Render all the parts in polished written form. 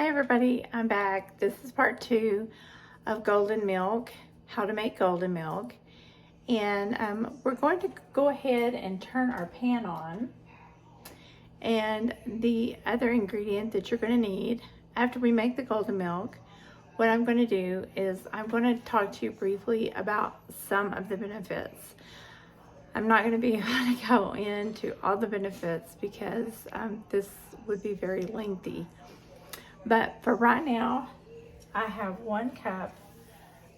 Hi everybody, I'm back. This is part 2 of golden milk, how to make golden milk. And we're going to go ahead and turn our pan on. And the other ingredient that you're going to need after we make the golden milk, what I'm going to do is I'm going to talk to you briefly about some of the benefits. I'm not going to be able to go into all the benefits because this would be very lengthy. But for right now, I have 1 cup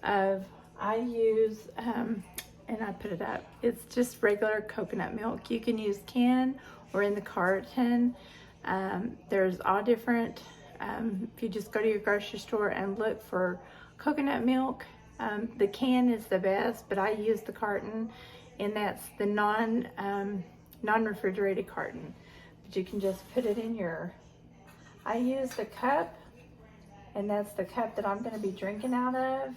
of, I use, and I put it up, it's just regular coconut milk. You can use can or in the carton. There's all different, if you just go to your grocery store and look for coconut milk, the can is the best, but I use the carton, and that's the non-refrigerated carton. But you can just put it in your, I use the cup, and that's the cup that I'm going to be drinking out of.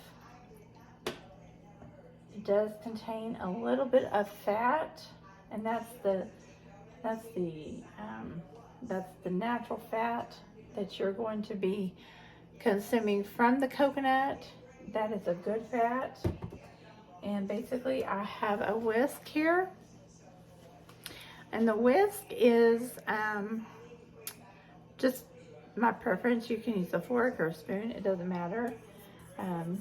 It does contain a little bit of fat, and that's the natural fat that you're going to be consuming from the coconut. That is a good fat. And basically, I have a whisk here, and the whisk is just my preference. You can use a fork or a spoon, it doesn't matter. And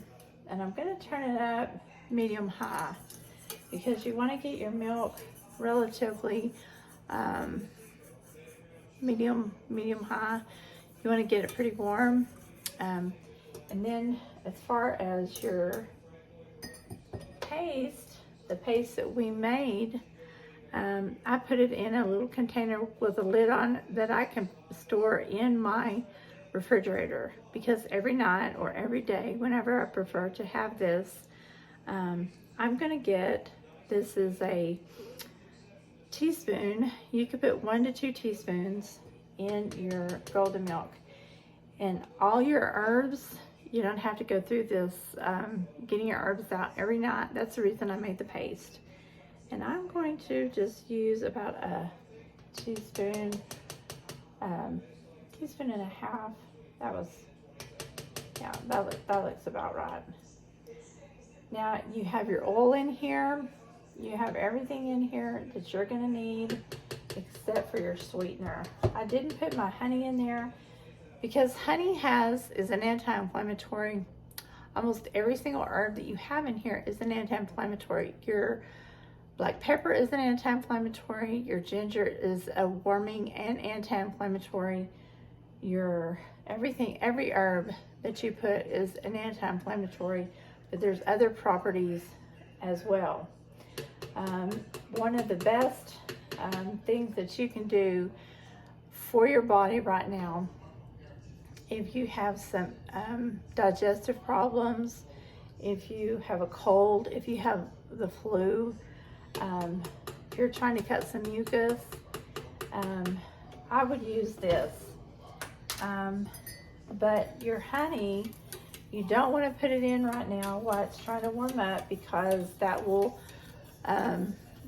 I'm going to turn it up medium high because you want to get your milk relatively medium high. You want to get it pretty warm. And then as far as your paste, the paste that we made, I put it in a little container with a lid on that I can store in my refrigerator, because every night or every day, whenever I prefer to have this, I'm going to get, this is a teaspoon. You could put 1 to 2 teaspoons in your golden milk. And all your herbs, you don't have to go through this getting your herbs out every night. That's the reason I made the paste. And I'm going to just use about a teaspoon, teaspoon and a half. That was, yeah, that looks about right. Now you have your oil in here. You have everything in here that you're going to need except for your sweetener. I didn't put my honey in there because honey is an anti-inflammatory. Almost every single herb that you have in here is an anti-inflammatory. Your black pepper is an anti-inflammatory. Your ginger is a warming and anti-inflammatory. Your every herb that you put is an anti-inflammatory, but there's other properties as well. One of the best things that you can do for your body right now, if you have some digestive problems, if you have a cold, if you have the flu, if you're trying to cut some mucus, I would use this. But your honey, you don't want to put it in right now while it's trying to warm up, because that will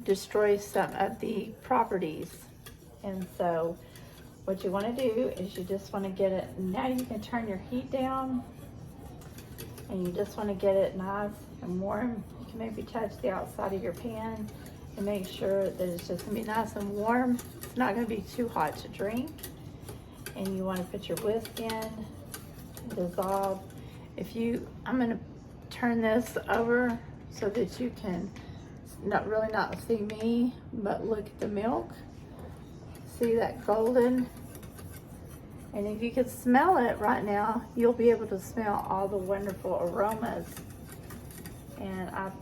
destroy some of the properties. And so what you want to do is you just want to get it, now you can turn your heat down, and you just want to get it nice and warm. You can maybe touch the outside of your pan and make sure that it's just going to be nice and warm. It's not going to be too hot to drink. And you want to put your whisk in, dissolve. I'm going to turn this over so that you can not see me, but look at the milk. See that golden? And if you can smell it right now, you'll be able to smell all the wonderful aromas. And I'm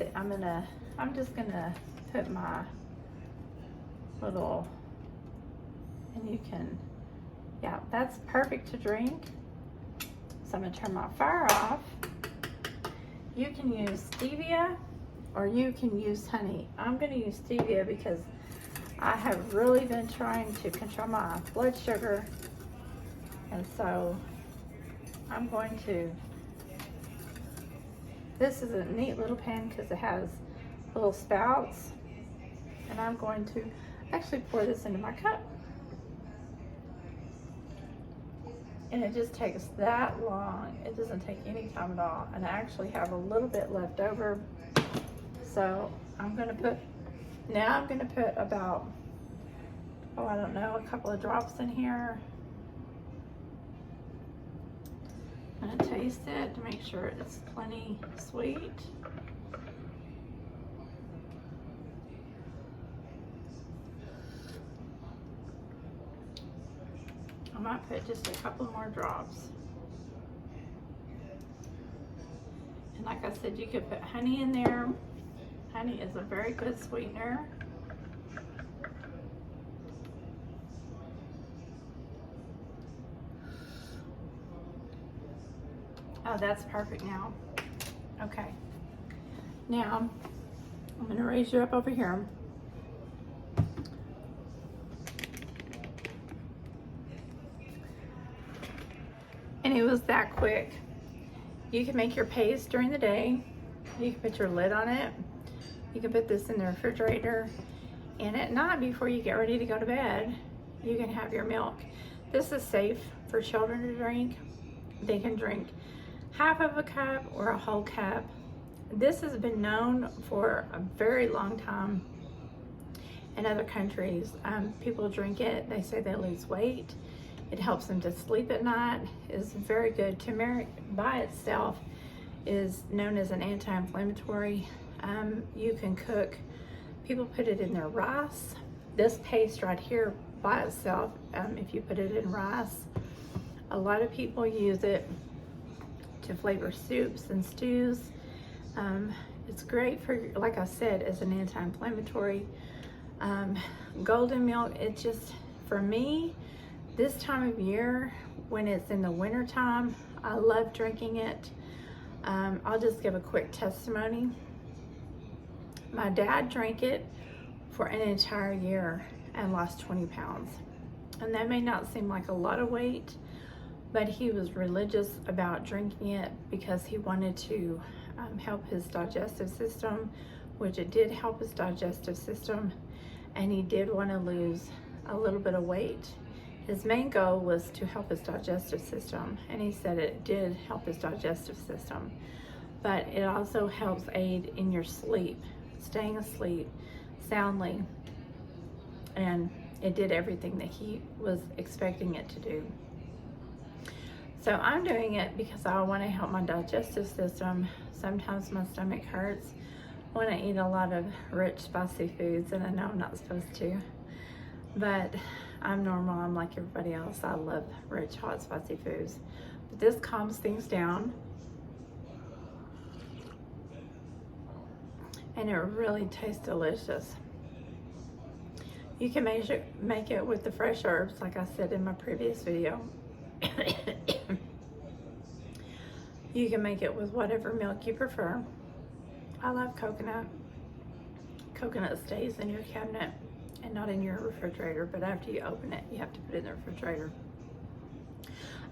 just gonna put my little, and you can, yeah, that's perfect to drink. So I'm gonna turn my fire off. You can use stevia or you can use honey. I'm gonna use stevia because I have really been trying to control my blood sugar, and so I'm going to, this is a neat little pan because it has little spouts, and I'm going to actually pour this into my cup. And it just takes that long. It doesn't take any time at all. And I actually have a little bit left over. So I'm gonna put about, oh, I don't know, a couple of drops in here. I'm gonna taste it to make sure it's plenty sweet. I might put just a couple more drops. And like I said, you could put honey in there. Honey is a very good sweetener. Oh, that's perfect now. Okay. Now, I'm gonna raise you up over here. And it was that quick. You can make your paste during the day. You can put your lid on it. You can put this in the refrigerator. And at night, before you get ready to go to bed, you can have your milk. This is safe for children to drink. They can drink half of a cup or a whole cup. This has been known for a very long time in other countries. People drink it. They say they lose weight. It helps them to sleep at night. It's very good. Turmeric by itself is known as an anti-inflammatory. You can cook, people put it in their rice. This paste right here by itself, if you put it in rice, a lot of people use it to flavor soups and stews. It's great for, like I said, as an anti-inflammatory. Golden milk, it just, for me, this time of year, when it's in the winter time, I love drinking it. I'll just give a quick testimony. My dad drank it for an entire year and lost 20 pounds. And that may not seem like a lot of weight, but he was religious about drinking it because he wanted to help his digestive system, which it did help his digestive system, and he did want to lose a little bit of weight. His main goal was to help his digestive system, and he said it did help his digestive system, but it also helps aid in your sleep, staying asleep soundly, and it did everything that he was expecting it to do. So I'm doing it because I want to help my digestive system. Sometimes my stomach hurts when I eat a lot of rich, spicy foods, and I know I'm not supposed to, but I'm normal. I'm like everybody else. I love rich, hot, spicy foods. But this calms things down. And it really tastes delicious. You can make it with the fresh herbs, like I said in my previous video. You can make it with whatever milk you prefer. I love coconut. Coconut stays in your cabinet and not in your refrigerator, but after you open it, you have to put it in the refrigerator.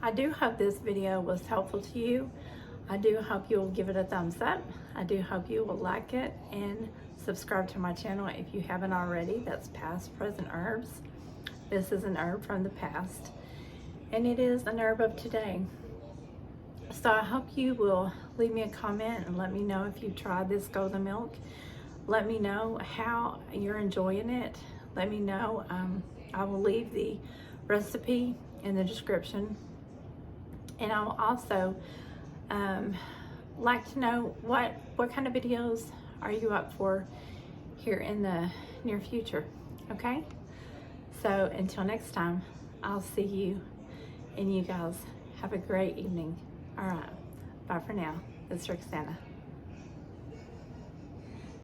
I do hope this video was helpful to you. I do hope you will give it a thumbs up. I do hope you will like it and subscribe to my channel if you haven't already. That's Past Present Herbs. This is an herb from the past, and it is an herb of today. So I hope you will leave me a comment and let me know if you tried this golden milk. Let me know how you're enjoying it. Let me know. I will leave the recipe in the description, and I'll also like to know what kind of videos are you up for here in the near future. Okay, so until next time, I'll see you, and you guys have a great evening. All right, bye for now. It's Rexanna.